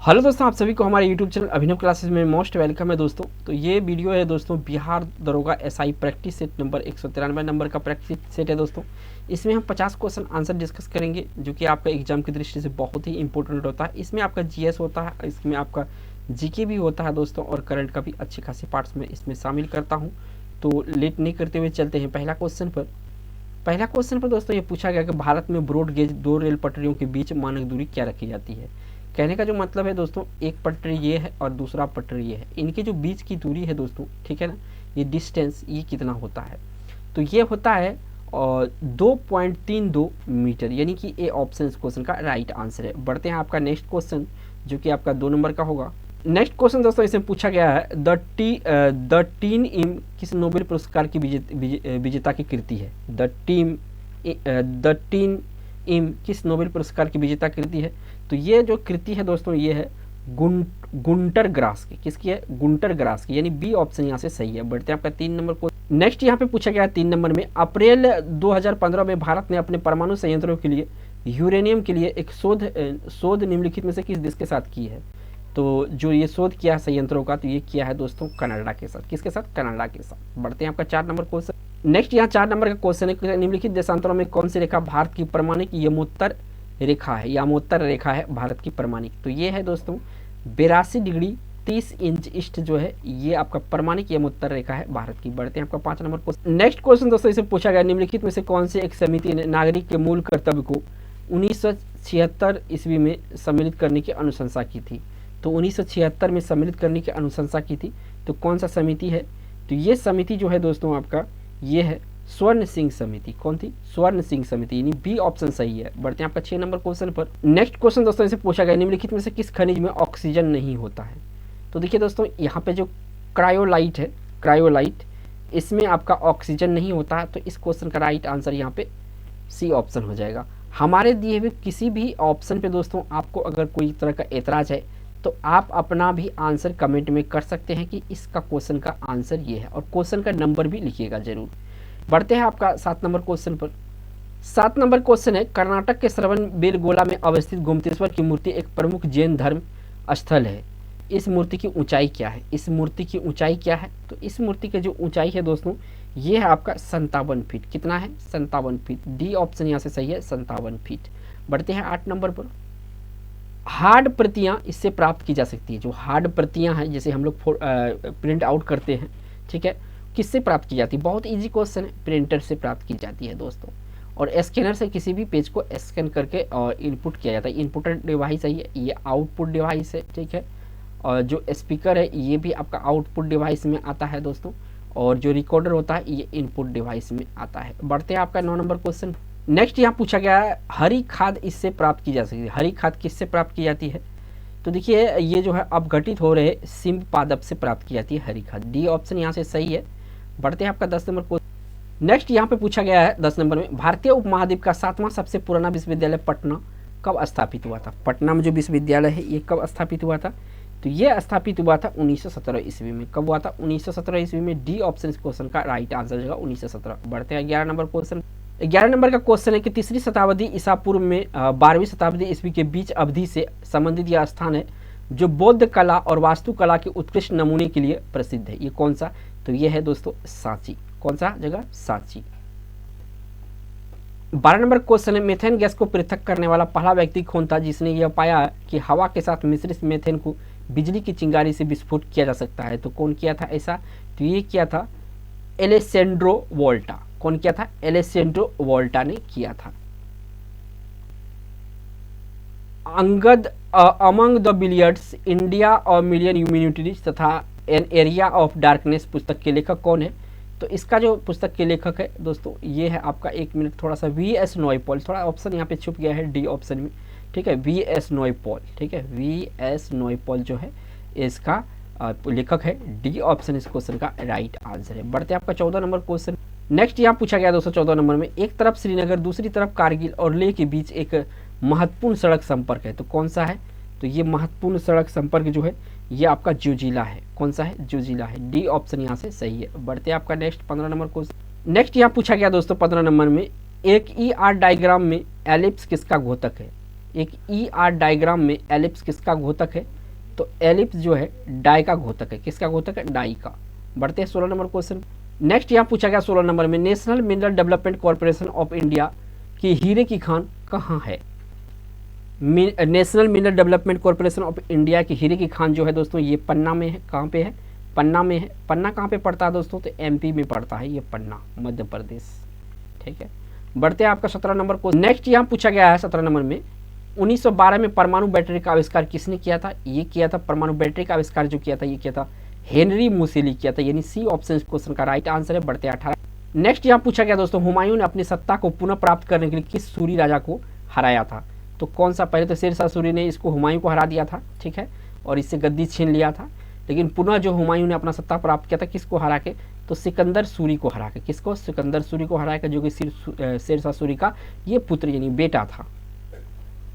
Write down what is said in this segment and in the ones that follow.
Hello दोस्तों, आप सभी को हमारे यूट्यूब चैनल अभिनव क्लासेस में मोस्ट वेलकम है दोस्तों। तो ये वीडियो है दोस्तों बिहार दरोगा SI practice set number 193 number का प्रैक्टिस सेट है दोस्तों। इसमें हम 50 क्वेश्चन आंसर डिस्कस करेंगे जो कि आपका एग्जाम की दृष्टि से बहुत ही इंपॉर्टेंट होता है। इसमें आपका जीएस होता है, इसमें आपका जीके भी होता है दोस्तों, और करंट का भी अच्छे खासे पार्ट्स में इसमें शामिल करता हूँ। तो लेट नहीं करते हुए चलते हैं पहला क्वेश्चन पर। पहला क्वेश्चन पर दोस्तों ये पूछा गया कि भारत में ब्रॉड गेज दो रेल पटरियों के बीच मानक दूरी क्या रखी जाती है। कहने का जो मतलब है दोस्तों, एक पटरी ये है और दूसरा पटरी ये है, इनके जो बीच की दूरी है दोस्तों, ठीक है ना, ये डिस्टेंस ये कितना होता है। तो ये होता है और 2.32 मीटर, यानी कि ए ऑप्शन इस क्वेश्चन का राइट आंसर है। बढ़ते हैं आपका नेक्स्ट क्वेश्चन जो कि आपका 2 नंबर का होगा। नेक्स्ट क्वेश्चन दोस्तों इसमें पूछा गया है द टीन इम किस नोबेल पुरस्कार की विजेता की कृति है। द टीन इम किस नोबेल पुरस्कार की विजेता कृति है। तो ये जो कृति है दोस्तों ये है गुंटर ग्रास की। किसकी है? गुंटर ग्रास की, यानी बी ऑप्शन यहाँ से सही है। बढ़ते हैं आपका 3 नंबर को। नेक्स्ट यहाँ पे पूछा गया है 3 नंबर में, अप्रैल 2015 में भारत ने अपने परमाणु संयंत्रों के लिए यूरेनियम के लिए एक शोध निम्नलिखित में से किस देश के साथ की है। तो जो ये शोध किया है संयंत्रों का, तो ये किया है दोस्तों कनाडा के साथ। किसके साथ? कनाडा के साथ। बढ़ते हैं आपका 4 नंबर क्वेश्चन। नेक्स्ट यहाँ 4 नंबर का क्वेश्चन है, निम्नलिखित देशांतरों में कौन सी रेखा भारत की प्रमाणिक यमोत्तर रेखा है, यामोत्तर रेखा है भारत की प्रमाणिक। तो ये है दोस्तों 82 डिग्री 30 इंच ईस्ट जो है ये आपका प्रमाणिक यमोत्तर रेखा है भारत की। बढ़ते हैं आपका 5 नंबर क्वेश्चन। नेक्स्ट क्वेश्चन दोस्तों इसे पूछा गया, निम्नलिखित में से कौन सी एक समिति ने नागरिक के मूल कर्तव्य को 1976 ईस्वी में सम्मिलित करने की अनुशंसा की थी। तो 1976 में सम्मिलित करने की अनुशंसा की थी, तो कौन सा समिति है। तो ये समिति जो है दोस्तों आपका ये है स्वर्ण सिंह समिति। कौन थी? स्वर्ण सिंह समिति, यानी बी ऑप्शन सही है। बढ़ते हैं आपका 6 नंबर क्वेश्चन पर। नेक्स्ट क्वेश्चन दोस्तों इसे पूछा गया, निम्नलिखित में से किस खनिज में ऑक्सीजन नहीं होता है। तो देखिए दोस्तों यहाँ पे जो क्रायोलाइट है, क्रायोलाइट, इसमें आपका ऑक्सीजन नहीं होता है। तो इस क्वेश्चन का राइट आंसर यहाँ पे सी ऑप्शन हो जाएगा। हमारे दिए हुए किसी भी ऑप्शन पे दोस्तों आपको अगर कोई तरह का एतराज है तो आप अपना भी आंसर कमेंट में कर सकते हैं कि इसका क्वेश्चन का आंसर ये है, और क्वेश्चन का नंबर भी लिखिएगा जरूर। बढ़ते हैं आपका 7 नंबर क्वेश्चन पर। 7 नंबर क्वेश्चन है, कर्नाटक के श्रवणबेलगोला में अवस्थित गोमतेश्वर की मूर्ति एक प्रमुख जैन धर्म स्थल है। इस मूर्ति की ऊंचाई क्या है? इस मूर्ति की ऊंचाई क्या है? तो इस मूर्ति की जो ऊंचाई है दोस्तों ये है आपका 57 फीट। कितना है? 57 फीट। डी ऑप्शन यहाँ से सही है, 57 फीट। बढ़ते हैं 8 नंबर पर। हार्ड प्रतियां इससे प्राप्त की जा सकती है। जो हार्ड प्रतियां हैं जैसे हम लोग प्रिंट आउट करते हैं, ठीक है, किससे प्राप्त की जाती है? बहुत इजी क्वेश्चन है, प्रिंटर से प्राप्त की जाती है दोस्तों। और स्कैनर से किसी भी पेज को स्कैन करके और इनपुट किया जाता है। इनपुट डिवाइस है ये आउटपुट डिवाइस है, ठीक है। और जो स्पीकर है ये भी आपका आउटपुट डिवाइस में आता है दोस्तों, और जो रिकॉर्डर होता है ये इनपुट डिवाइस में आता है। बढ़ते हैं आपका 9 नंबर क्वेश्चन। नेक्स्ट यहाँ पूछा गया है, हरी खाद इससे प्राप्त की जा सकती है। हरी खाद किससे प्राप्त की जाती है? तो देखिए ये जो है अपघटित हो रहे सिंब पादप से प्राप्त की जाती है हरी खाद। डी ऑप्शन यहाँ से सही है। बढ़ते हैं आपका 10 नंबर क्वेश्चन। नेक्स्ट यहाँ पे पूछा गया है 10 नंबर में, भारतीय उपमहाद्वीप का 7वां सबसे पुराना विश्वविद्यालय पटना कब स्थापित हुआ था। पटना में जो विश्वविद्यालय है ये कब स्थापित हुआ था। तो ये स्थापित हुआ था 1917 ईस्वी में। कब हुआ था? 1917 ईस्वी में। डी ऑप्शन इस क्वेश्चन का राइट आंसर होगा 1917। बढ़ते हैं 11 नंबर क्वेश्चन। 11 नंबर का क्वेश्चन है कि 3री शताब्दी ईसा पूर्व में 12वीं शताब्दी ईस्वी के बीच अवधि से संबंधित यह स्थान है जो बौद्ध कला और वास्तुकला के उत्कृष्ट नमूने के लिए प्रसिद्ध है। ये कौन सा? तो ये है दोस्तों सांची। कौन सा जगह? सांची। 12 नंबर क्वेश्चन है, मेथेन गैस को पृथक करने वाला पहला व्यक्ति कौन था जिसने यह पाया कि हवा के साथ मिश्रित मेथेन को बिजली की चिंगारी से विस्फोट किया जा सकता है। तो कौन किया था ऐसा? तो ये किया था एलेसेंड्रो वोल्टा। कौन किया था? एलेसेंड्रो वोल्टा ने किया था। Angad among the billiards India और मिलियन ह्यूमैनिटीज तथा एन एरिया ऑफ डार्कनेस पुस्तक के लेखक कौन है। तो इसका जो पुस्तक के लेखक है दोस्तों ये है आपका, एक मिनट थोड़ा सा, वी.एस. नॉयपॉल। थोड़ा ऑप्शन यहाँ पे छुप गया है डी ऑप्शन में, ठीक है, वी.एस. नॉयपॉल, ठीक है, वी.एस. नॉयपॉल जो है इसका लेखक है। डी ऑप्शन इस क्वेश्चन का राइट आंसर है। बढ़ते हैं आपका 14 नंबर क्वेश्चन। नेक्स्ट यहाँ पूछा गया दोस्तों 14 नंबर में, एक तरफ श्रीनगर दूसरी तरफ कारगिल और लेह के बीच एक महत्वपूर्ण सड़क संपर्क है। तो कौन सा है? तो ये महत्वपूर्ण सड़क संपर्क जो है ये आपका जोजिला है। कौन सा है? जोजिला है। डी ऑप्शन यहाँ से सही है। बढ़ते हैं आपका नेक्स्ट 15 नंबर क्वेश्चन। नेक्स्ट यहाँ पूछा गया दोस्तों 15 नंबर में, एक ER डायग्राम में एलिप्स किसका घोतक है। एक ई आर डायग्राम में एलिप्स किसका घोतक है? तो एलिप्स जो है डाई का घोतक है। किसका घोतक है? डाई का। बढ़ते हैं 16 नंबर क्वेश्चन। नेक्स्ट यहाँ पूछा गया 16 नंबर में, national mineral development corporation of India की हीरे की खान कहाँ है? National mineral development corporation of India की हीरे की खान जो है दोस्तों ये पन्ना में है। कहाँ पे है? पन्ना में है। पन्ना कहाँ पे पड़ता है दोस्तों? तो एमपी में पड़ता है ये पन्ना, मध्य प्रदेश। ठीक है, बढ़ते हैं आपका 17 नंबर को। नेक्स्ट यहाँ पूछा गया है 17 नंबर में, 1912 में परमाणु बैटरी का आविष्कार किसने किया था? ये किया था परमाणु बैटरी का आविष्कार जो किया था ये किया था हेनरी मोसेली किया था, यानी सी ऑप्शन इस क्वेश्चन का राइट आंसर है। बढ़ते 18। नेक्स्ट यहाँ पूछा गया दोस्तों, हुमायूं ने अपनी सत्ता को पुनः प्राप्त करने के लिए किस सूरी राजा को हराया था? तो कौन सा? पहले तो शेरशाह सूरी ने इसको हुमायूं को हरा दिया था, ठीक है, और इससे गद्दी छीन लिया था। लेकिन पुनः जो हुमायूं ने अपना सत्ता प्राप्त किया था किसको हरा के? तो सिकंदर सूरी को हरा के। किसको? सिकंदर सूरी को हरा के, जो कि शेरशाह सूरी का ये पुत्र यानी बेटा था।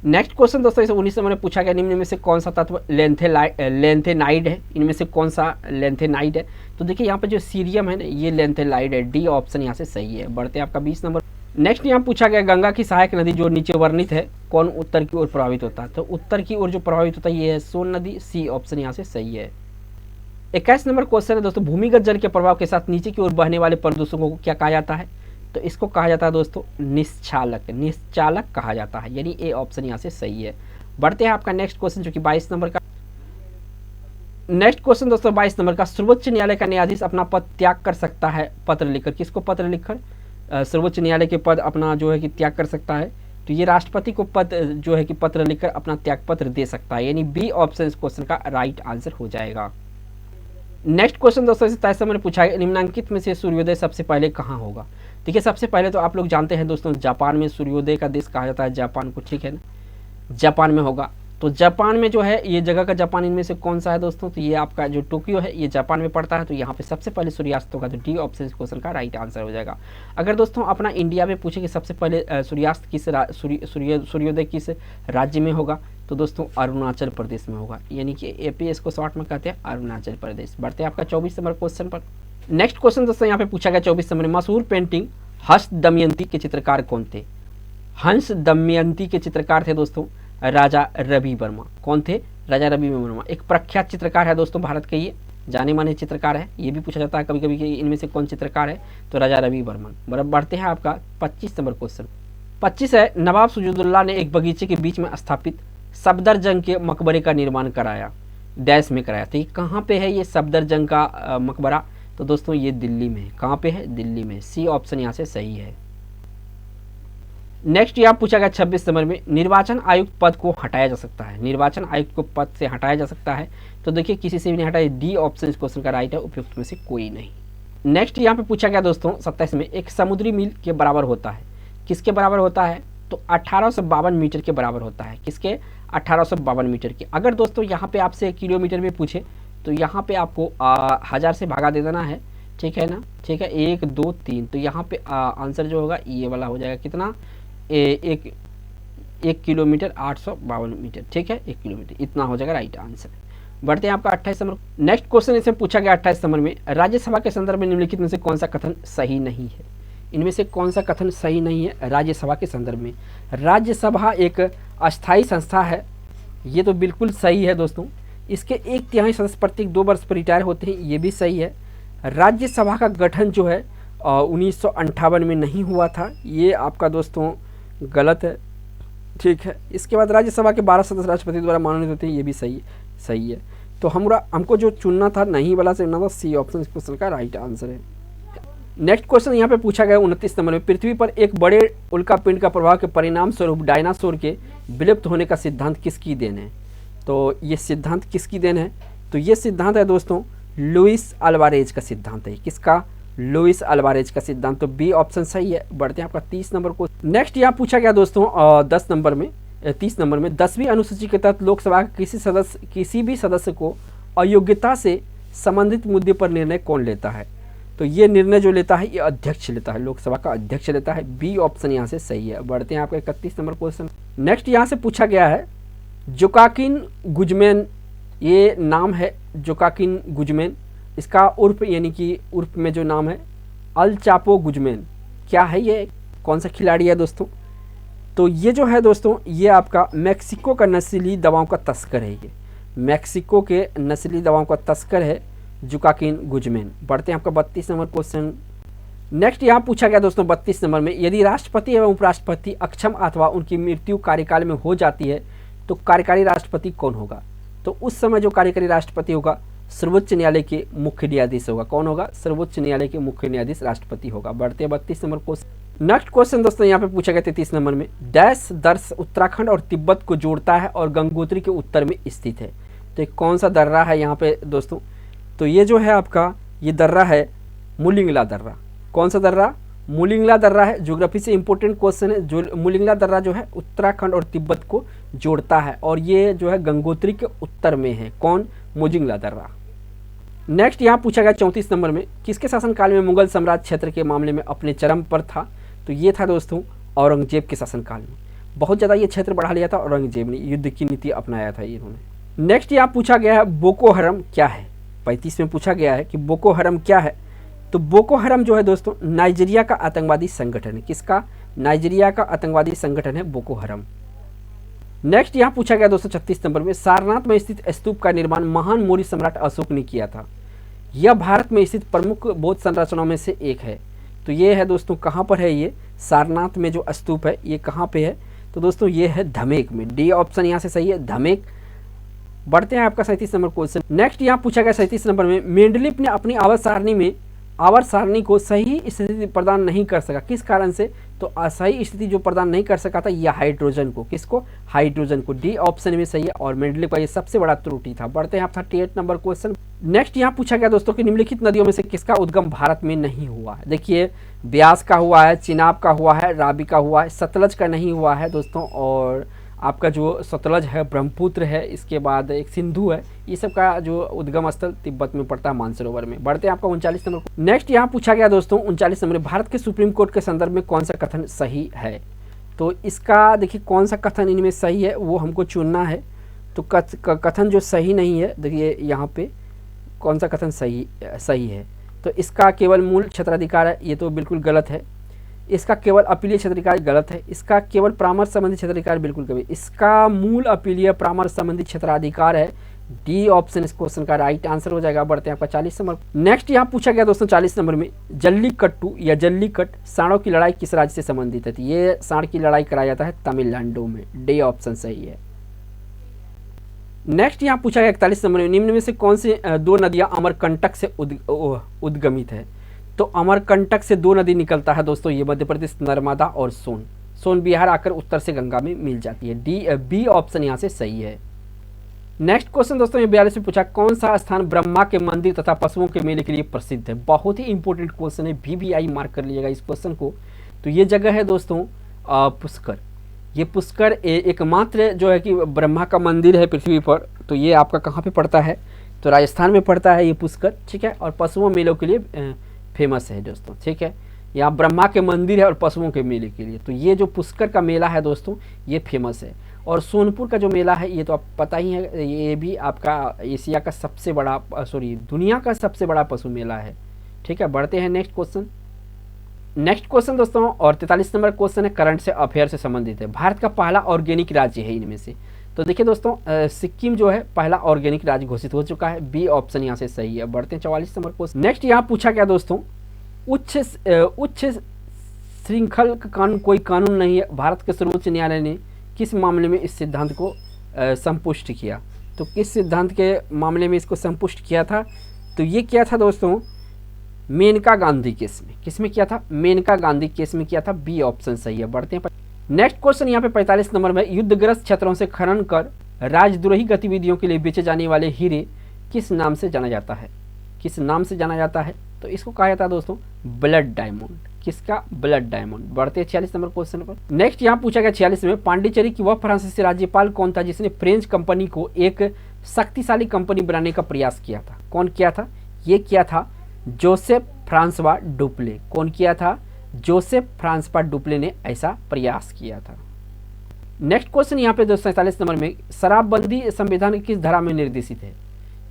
नेक्स्ट क्वेश्चन दोस्तों इसे 19 नंबर में पूछा गया, निम्न में से कौन सा तत्व लेंथेनाइड है? इनमें से कौन सा लेंथेनाइड है? तो देखिए यहाँ पे जो सीरियम है ना ये लेंथेनाइड है। डी ऑप्शन यहाँ से सही है। बढ़ते हैं आपका 20 नंबर। नेक्स्ट यहाँ पूछा गया, गंगा की सहायक नदी जो नीचे वर्णित है कौन उत्तर की ओर प्रभावित होता है? तो उत्तर की ओर जो प्रभावित होता है ये है सोन नदी। सी ऑप्शन यहाँ से सही है। 21 नंबर क्वेश्चन है दोस्तों, भूमिगत जल के प्रभाव के साथ नीचे की ओर बहने वाले प्रदूषकों को क्या कहा जाता है? तो इसको कहा जाता है दोस्तों निश्चालक। निश्चालक कहा जाता है, यानी ए ऑप्शन यहाँ से सही है। बढ़ते हैं आपका नेक्स्ट क्वेश्चन जो कि 22 नंबर का। नेक्स्ट क्वेश्चन दोस्तों 22 नंबर का, सर्वोच्च न्यायालय का न्यायाधीश अपना पद त्याग कर सकता है पत्र लिखकर? किसको पत्र लिखकर? सर्वोच्च न्यायालय के पद अपना जो है कि त्याग कर सकता है, तो ये राष्ट्रपति को पद जो है कि पत्र लिखकर अपना त्याग पत्र दे सकता है, यानी बी ऑप्शन इस क्वेश्चन का राइट आंसर हो जाएगा। नेक्स्ट क्वेश्चन दोस्तों 27 नंबर पूछा है, निम्नांकित में से सूर्योदय सबसे पहले कहाँ होगा? देखिए सबसे पहले तो आप लोग जानते हैं दोस्तों जापान में सूर्योदय का देश कहा जाता है जापान को, ठीक है ना, जापान में होगा। तो जापान में जो है ये जगह का जापान इनमें से कौन सा है दोस्तों? तो ये आपका जो टोक्यो है ये जापान में पड़ता है, तो यहाँ पे सबसे पहले सूर्यास्त होगा, तो डी ऑप्शन इस क्वेश्चन का राइट आंसर हो जाएगा। अगर दोस्तों अपना इंडिया में पूछे कि सबसे पहले सूर्यास्त किस सूर्योदय किस राज्य में होगा, तो दोस्तों अरुणाचल प्रदेश में होगा, यानी कि एपी इसको शॉर्ट में कहते हैं अरुणाचल प्रदेश। बढ़ते हैं आपका 24 नंबर क्वेश्चन पर। नेक्स्ट क्वेश्चन दोस्तों यहाँ पे पूछा गया 24 नंबर में, मशहूर पेंटिंग हंस दमयंती के चित्रकार कौन थे? हंस दमयंती के चित्रकार थे दोस्तों राजा रवि वर्मा। कौन थे? राजा रवि वर्मा। एक प्रख्यात चित्रकार है दोस्तों भारत के, ये जाने माने चित्रकार है। ये भी पूछा जाता है कभी कभी कि इनमें से कौन चित्रकार है, तो राजा रवि वर्मन। बढ़ते हैं आपका 25 नंबर क्वेश्चन। 25 है, नवाब सिराजुद्दौला ने एक बगीचे के बीच में स्थापित सफदरजंग के मकबरे का निर्माण कराया, डैश में कराया। तो ये कहाँ पे है ये सफदरजंग का मकबरा? तो दोस्तों ये दिल्ली में है। कहाँ पे है? दिल्ली में। सी ऑप्शन यहाँ से सही है। नेक्स्ट यहाँ पूछा गया 26 नंबर में, निर्वाचन आयुक्त पद को हटाया जा सकता है? निर्वाचन आयुक्त को पद से हटाया जा सकता है, तो देखिए किसी से भी नहीं हटाया। डी ऑप्शन इस क्वेश्चन का राइट है, उपयुक्त में से कोई नहीं। नेक्स्ट यहाँ पे पूछा गया दोस्तों 27 में, एक समुद्री मील के बराबर होता है? किसके बराबर होता है? तो 1852 मीटर के बराबर होता है। किसके? 1852 मीटर के। अगर दोस्तों यहाँ पे आपसे किलोमीटर में पूछे तो यहाँ पे आपको 1000 से भागा दे देना है, ठीक है ना, ठीक है, 1 2 3। तो यहाँ पे आंसर जो होगा ये वाला हो जाएगा, कितना? एक किलोमीटर 852 मीटर, ठीक है, 1 किलोमीटर इतना हो जाएगा राइट आंसर। बढ़ते हैं आपका 28 नंबर। नेक्स्ट क्वेश्चन इसमें पूछा गया 28 नंबर में, राज्यसभा के संदर्भ में निम्नलिखित में से कौन सा कथन सही नहीं है? इनमें से कौन सा कथन सही नहीं है राज्यसभा के संदर्भ में? राज्यसभा एक अस्थायी संस्था है, ये तो बिल्कुल सही है दोस्तों। इसके 1/3 सदस्य प्रत्येक 2 वर्ष पर रिटायर होते हैं, ये भी सही है। राज्यसभा का गठन जो है 1958 में नहीं हुआ था, ये आपका दोस्तों गलत है, ठीक है। इसके बाद राज्यसभा के 12 सदस्य राष्ट्रपति द्वारा मनोनीत होते हैं, ये भी सही है। तो हमको जो चुनना था नहीं वाला से चुनना था, सी ऑप्शन इस क्वेश्चन का राइट आंसर है। नेक्स्ट क्वेश्चन यहाँ पे पूछा गया 29 नंबर में, पृथ्वी पर एक बड़े उल्कापिंड का प्रभाव के परिणाम स्वरूप डायनासोर के विलुप्त होने का सिद्धांत किसकी देन है? तो ये सिद्धांत किसकी देन है? तो ये सिद्धांत है दोस्तों लुइस अल्वारेज का सिद्धांत है। किसका? लुइस अल्वारेज का सिद्धांत। तो बी ऑप्शन सही है। बढ़ते हैं आपका 30 नंबर को। नेक्स्ट यहाँ पूछा गया दोस्तों 30 नंबर में, 10वीं अनुसूची के तहत लोकसभा का किसी भी सदस्य को अयोग्यता से संबंधित मुद्दे पर निर्णय कौन लेता है? तो ये निर्णय जो लेता है ये अध्यक्ष लेता है, लोकसभा का अध्यक्ष लेता है। बी ऑप्शन यहाँ से सही है। बढ़ते हैं आपका 31 नंबर क्वेश्चन। नेक्स्ट यहाँ से पूछा गया है जोकाकिन गुजमैन, ये नाम है जोकाकिन गुजमैन, इसका उर्फ यानी कि उर्फ में जो नाम है अल चापो गुजमैन, क्या है ये? कौन सा खिलाड़ी है दोस्तों? तो ये जो है दोस्तों, ये आपका मैक्सिको का नस्ली दवाओं का तस्कर है। ये मैक्सिको के नस्ली दवाओं का तस्कर है जुकाकिन गुजमैन। बढ़ते हैं आपका 32 नंबर क्वेश्चन। नेक्स्ट यहाँ पूछा गया दोस्तों 32 नंबर में, यदि राष्ट्रपति एवं उपराष्ट्रपति अक्षम अथवा उनकी मृत्यु कार्यकाल में हो जाती है तो कार्यकारी राष्ट्रपति कौन होगा? तो उस समय जो कार्यकारी राष्ट्रपति होगा सर्वोच्च न्यायालय के मुख्य न्यायाधीश होगा। कौन होगा? सर्वोच्च न्यायालय के मुख्य न्यायाधीश राष्ट्रपति होगा। बढ़ते हैं 32 नंबर क्वेश्चन। नेक्स्ट क्वेश्चन दोस्तों यहाँ पे पूछा गया 33 नंबर में, डैश दर्श उत्तराखंड और तिब्बत को जोड़ता है और गंगोत्री के उत्तर में स्थित है। तो कौन सा दर्रा है यहाँ पे दोस्तों? तो ये जो है आपका ये दर्रा है मुलिंगला दर्रा। कौन सा दर्रा? मुलिंगला दर्रा है। ज्योग्राफी से इंपॉर्टेंट क्वेश्चन है। जो मुलिंगला दर्रा जो है उत्तराखंड और तिब्बत को जोड़ता है और ये जो है गंगोत्री के उत्तर में है। कौन? मुलिंगला दर्रा। नेक्स्ट यहाँ पूछा गया 34 नंबर में, किसके शासनकाल में मुगल साम्राज्य क्षेत्र के मामले में अपने चरम पर था? तो ये था दोस्तों औरंगजेब के शासनकाल में। बहुत ज़्यादा ये क्षेत्र बढ़ा लिया था औरंगजेब ने, युद्ध की नीति अपनाया था इन्होंने। नेक्स्ट यहाँ पूछा गया है बोको हरम क्या है? 35 में पूछा गया है कि बोको हरम क्या है? तो बोको हरम जो है दोस्तों नाइजीरिया का आतंकवादी संगठन है। किसका? नाइजीरिया का आतंकवादी संगठन है बोको हरम। नेक्स्ट यहाँ पूछा गया दोस्तों 36 नंबर में, सारनाथ में स्थित स्तूप का निर्माण महान मौर्य सम्राट अशोक ने किया था। यह भारत में स्थित प्रमुख बौद्ध संरचनाओं में से एक है। तो ये है दोस्तों कहाँ पर है? ये सारनाथ में जो स्तूप है ये कहाँ पे है? तो दोस्तों ये है धमेक में। डी ऑप्शन यहाँ से सही है, धमेक। बढ़ते हैं आपका 37 नंबर क्वेश्चन। नेक्स्ट यहाँ पूछा गया 37 नंबर में, मेंडलीफ ने अपनी आवर्त सारणी को सही स्थिति प्रदान नहीं कर सका। किस कारण से? तो असही स्थिति जो प्रदान नहीं कर सका था यह हाइड्रोजन को। किसको? हाइड्रोजन को। डी ऑप्शन में सही है और मेंडलीफ का ये सबसे बड़ा त्रुटि था। बढ़ते हैं आप 38 नंबर क्वेश्चन। नेक्स्ट यहाँ पूछा गया दोस्तों कि निम्नलिखित नदियों में से किसका उद्गम भारत में नहीं हुआ है? देखिए ब्यास का हुआ है, चिनाब का हुआ है, रावी का हुआ है, सतलज का नहीं हुआ है दोस्तों, और आपका जो सतलज है ब्रह्मपुत्र है, इसके बाद एक सिंधु है। ये सब का जो उद्गम स्थल तिब्बत में पड़ता है मानसरोवर में। बढ़ते हैं आपका 39 नंबर। नेक्स्ट यहाँ पूछा गया दोस्तों 39 नंबर, भारत के सुप्रीम कोर्ट के संदर्भ में कौन सा कथन सही है? तो इसका देखिए कौन सा कथन इनमें सही है वो हमको चुनना है। तो कथन जो सही नहीं है, देखिए यहाँ पे कौन सा कथन सही है? तो इसका केवल मूल क्षेत्राधिकार है, ये तो बिल्कुल गलत है। इसका केवल अपीलीय क्षेत्राधिकार गलत है। इसका केवल परामर्श संबंधी क्षेत्राधिकार बिल्कुल गलत। इसका मूल अपीलीय परामर्श संबंधी क्षेत्राधिकार है। डी ऑप्शन इस क्वेश्चन का राइट आंसर हो जाएगा। बढ़ते हैं आपका 40 नंबर। नेक्स्ट यहाँ पूछा गया दोस्तों 40 नंबर में, जल्लीकट्टू या जल्लीकट सांडों की लड़ाई किस राज्य से संबंधित है? ये सांड की लड़ाई कराया जाता है तमिलनाडु में। डी ऑप्शन सही है। नेक्स्ट यहाँ पूछा गया 41 नंबर में, निम्न में से कौन से दो नदियाँ अमरकंटक से उद्गमित है? तो अमरकंटक से दो नदी निकलता है दोस्तों, ये मध्य प्रदेश, नर्मदा और सोन बिहार आकर उत्तर से गंगा में मिल जाती है। बी ऑप्शन यहाँ से सही है। नेक्स्ट क्वेश्चन दोस्तों ये 42 में पूछा, कौन सा स्थान ब्रह्मा के मंदिर तथा पशुओं के मेले के लिए प्रसिद्ध है? बहुत ही इंपॉर्टेंट क्वेश्चन है, VVI मार्क कर लीजिएगा इस क्वेश्चन को। तो ये जगह है दोस्तों पुष्कर। ये पुष्कर एकमात्र जो है कि ब्रह्मा का मंदिर है पृथ्वी पर। तो ये आपका कहाँ पे पड़ता है? तो राजस्थान में पड़ता है ये पुष्कर, ठीक है। और पशुओं मेलों के लिए फेमस है दोस्तों, ठीक है। यहाँ ब्रह्मा के मंदिर है और पशुओं के मेले के लिए। तो ये जो पुष्कर का मेला है दोस्तों ये फेमस है। और सोनपुर का जो मेला है ये तो आप पता ही है, ये भी आपका एशिया का सबसे बड़ा दुनिया का सबसे बड़ा पशु मेला है, ठीक है। बढ़ते हैं नेक्स्ट क्वेश्चन दोस्तों, और 43 नंबर क्वेश्चन है करंट से अफेयर से संबंधित है। भारत का पहला ऑर्गेनिक राज्य है इनमें से। तो देखिए दोस्तों सिक्किम जो है पहला ऑर्गेनिक राज्य घोषित हो चुका है। बी ऑप्शन यहाँ से सही है। बढ़ते हैं 44 नंबर क्वेश्चन। नेक्स्ट यहाँ पूछा गया दोस्तों, उच्च श्रृंखल का कानून कोई कानून नहीं है। भारत के सर्वोच्च न्यायालय ने किस मामले में इस सिद्धांत को संपुष्ट किया? तो किस सिद्धांत के मामले में इसको संपुष्ट किया था? तो ये किया था दोस्तों मेनका गांधी केस में। किस में किया था? मेनका गांधी केस में किया था। बी ऑप्शन सही है। बढ़ते हैं नेक्स्ट क्वेश्चन यहाँ पे 45 नंबर में, युद्धग्रस्त क्षेत्रों से खनन कर राजद्रोही गतिविधियों के लिए बेचे जाने वाले हीरे किस नाम से जाना जाता है? किस नाम से जाना जाता है? तो इसको कहा जाता है दोस्तों ब्लड डायमंड। किसका? Blood diamond. बढ़ते हैं 46 नंबर क्वेश्चन पर। नेक्स्ट यहाँ पूछा गया 46 में, पांडिचेरी की वह फ्रांसीसी राज्यपाल कौन था जिसने फ्रेंच कंपनी को एक शक्तिशाली कंपनी बनाने का प्रयास किया था? कौन किया था? ये किया था जोसेफ फ्रांसवा डुप्ले। कौन किया था? जोसेफ फ्रांसवा डुप्ले ने ऐसा प्रयास किया था। नेक्स्ट क्वेश्चन यहाँ पे 47 नंबर में, शराबबंदी संविधान की किस धारा में निर्देशित है?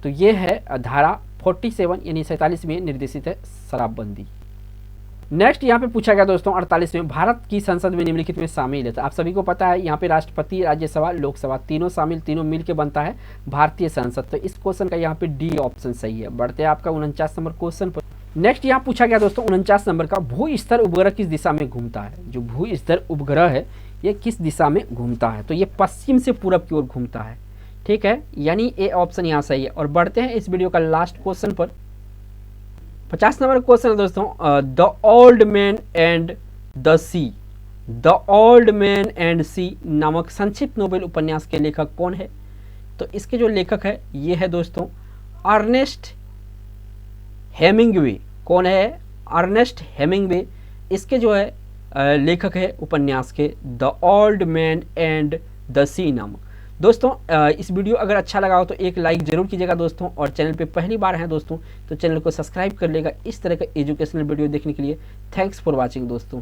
तो ये है धारा 47 यानी 47 में निर्देशित है शराबबंदी। नेक्स्ट यहाँ पे पूछा गया दोस्तों 48 में, भारत की संसद में निम्नलिखित में शामिल है। तो आप सभी को पता है यहाँ पे राष्ट्रपति, राज्यसभा, लोकसभा तीनों शामिल, तीनों मिल के बनता है भारतीय संसद। तो इस क्वेश्चन का यहाँ पे डी ऑप्शन सही है। बढ़ते हैं आपका 49 नंबर क्वेश्चन पर। नेक्स्ट यहाँ पूछा गया दोस्तों 49 नंबर का, भू स्तर उपग्रह किस दिशा में घूमता है। जो भू स्तर उपग्रह है ये किस दिशा में घूमता है, तो ये पश्चिम से पूरब की ओर घूमता है। ठीक है, यानी ए ऑप्शन यहाँ सही है। और बढ़ते हैं इस वीडियो का लास्ट क्वेश्चन पर। 50 नंबर क्वेश्चन है दोस्तों, the old man and the sea. The old man and sea नामक संक्षिप्त नोबेल उपन्यास के लेखक कौन है। तो इसके जो लेखक है ये है दोस्तों अर्नेस्ट हेमिंग्वे। कौन है, अर्नेस्ट हेमिंग्वे। इसके जो है लेखक है उपन्यास के the old man and the sea नामक। दोस्तों इस वीडियो अगर अच्छा लगा हो तो एक लाइक जरूर कीजिएगा दोस्तों, और चैनल पे पहली बार हैं दोस्तों तो चैनल को सब्सक्राइब कर लेगा इस तरह का एजुकेशनल वीडियो देखने के लिए। थैंक्स फॉर वॉचिंग दोस्तों।